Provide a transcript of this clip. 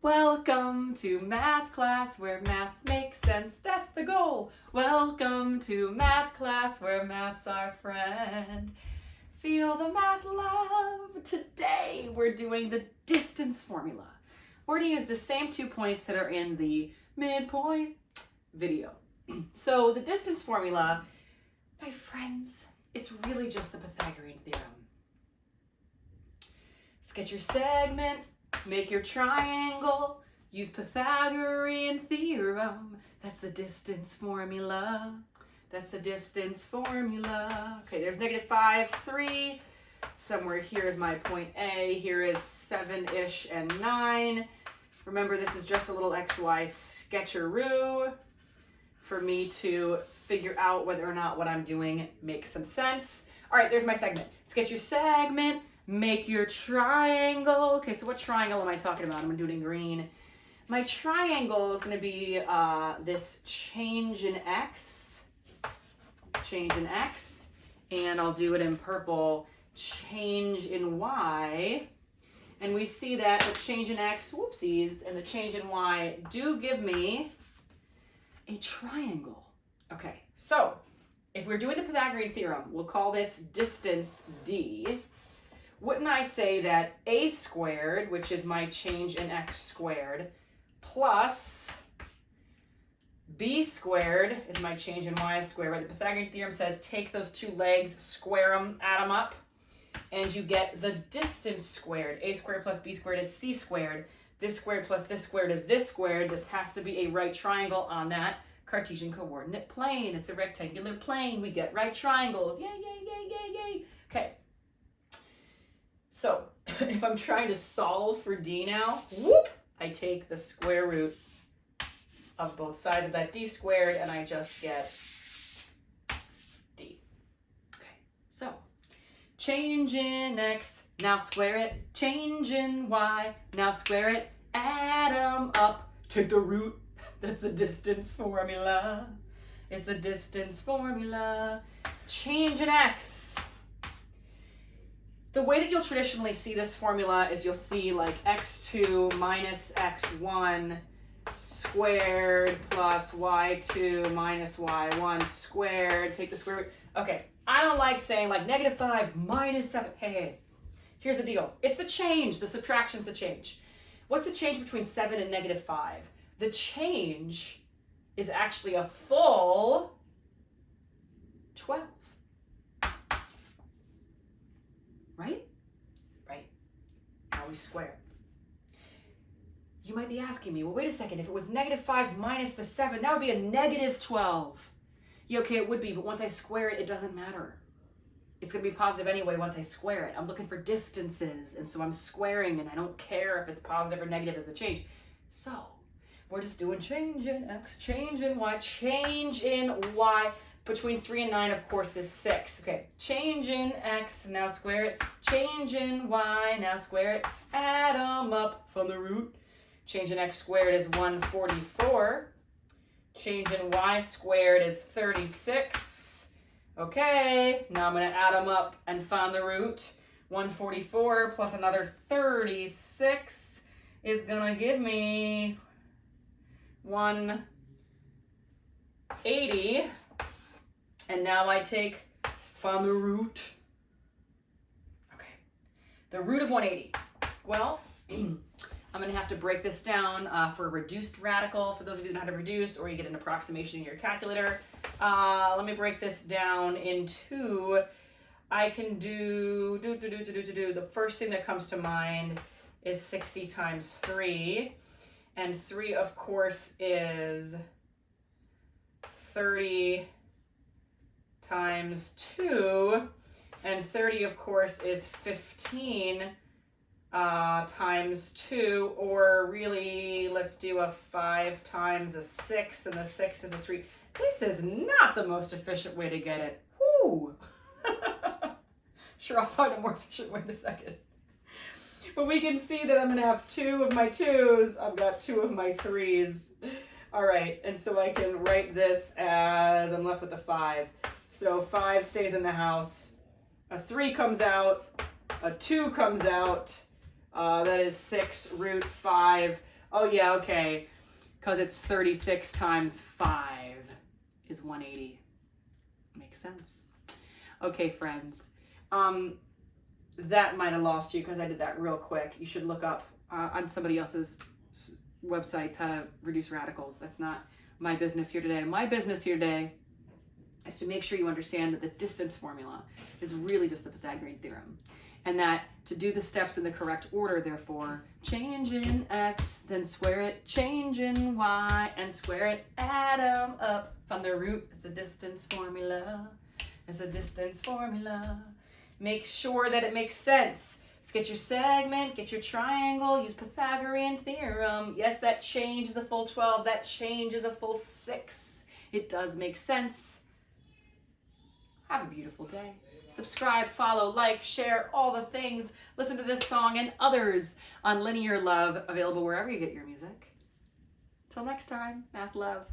Welcome to math class where math makes sense, that's the goal. Welcome to math class where math's our friend. Feel the math love. Today we're doing the distance formula. We're going to use the same 2 points that are in the midpoint video. So the distance formula, my friends, it's really just the Pythagorean theorem. Sketch your segment, make your triangle, use Pythagorean theorem. That's the distance formula. That's the distance formula. Okay, there's -5, 3. Somewhere here is my point A. Here is 7-ish and 9. Remember, this is just a little XY sketcheroo for me to figure out whether or not what I'm doing makes some sense. All right, there's my segment. Sketch your segment, make your triangle. Okay, so what triangle am I talking about? I'm gonna do it in green. My triangle is gonna be this change in X, and I'll do it in purple, change in Y. And we see that the change in X, whoopsies, and the change in Y do give me a triangle. Okay, so if we're doing the Pythagorean theorem, we'll call this distance D. Wouldn't I say that a squared, which is my change in X squared, plus b squared is my change in Y squared, right? The Pythagorean theorem says take those two legs, square them, add them up, and you get the distance squared. A squared plus b squared is c squared. This squared plus this squared is this squared. This has to be a right triangle on that Cartesian coordinate plane. It's a rectangular plane. We get right triangles. Yay, yay, yay, yay, yay. Okay. So if I'm trying to solve for D now, whoop, I take the square root of both sides of that D squared and I just get D. Okay, so change in X, now square it. Change in Y, now square it. Add them up, take the root. That's the distance formula. It's the distance formula. Change in X. The way that you'll traditionally see this formula is you'll see like x2 minus x1 squared plus y2 minus y1 squared. Take the square root. Okay, I don't like saying like -5 minus 7. Hey, here's the deal. It's the change. The subtraction's the change. What's the change between 7 and -5? The change is actually a full 12. Right? Right. Now we square it. You might be asking me, well, wait a second, if it was -5 minus the 7, that would be a -12. Yeah, okay, it would be, but once I square it, it doesn't matter. It's going to be positive anyway once I square it. I'm looking for distances, and so I'm squaring, and I don't care if it's positive or negative as the change. So we're just doing change in X, change in Y, change in Y. Between 3 and 9, of course, is 6. Okay, change in X, now square it. Change in Y, now square it. Add them up from the root. Change in X squared is 144. Change in Y squared is 36. Okay, now I'm going to add them up and find the root. 144 plus another 36 is going to give me 180. And now I take from the root. Okay, the root of 180. Well, I'm going to have to break this down for a reduced radical. For those of you that know how to reduce, or you get an approximation in your calculator. Let me break this down into, I can do, the first thing that comes to mind is 60 times 3. And 3, of course, is 30 times 2, and 30, of course, is 15 times 2, or really, let's do a 5 times a 6, and the 6 is a 3. This is not the most efficient way to get it. Whoo! Sure, I'll find a more efficient way in a second. But we can see that I'm going to have 2 of my 2's. I've got 2 of my 3's. All right, and so I can write this as, I'm left with the 5. So 5 stays in the house. A 3 comes out. A 2 comes out. That is 6 root 5. Oh yeah, okay. Because it's 36 times 5 is 180. Makes sense. Okay, friends. That might have lost you because I did that real quick. You should look up on somebody else's websites how to reduce radicals. That's not my business here today. My business here today is to make sure you understand that the distance formula is really just the Pythagorean theorem. And that to do the steps in the correct order, therefore, change in x, then square it, change in y, and square it, add them up from the root. It's a distance formula. It's a distance formula. Make sure that it makes sense. Let's get your segment, get your triangle, use Pythagorean theorem. Yes, that change is a full 12. That change is a full 6. It does make sense. Have a beautiful day. Subscribe, follow, like, share, all the things. Listen to this song and others on Linear Love, available wherever you get your music. Till next time, math love.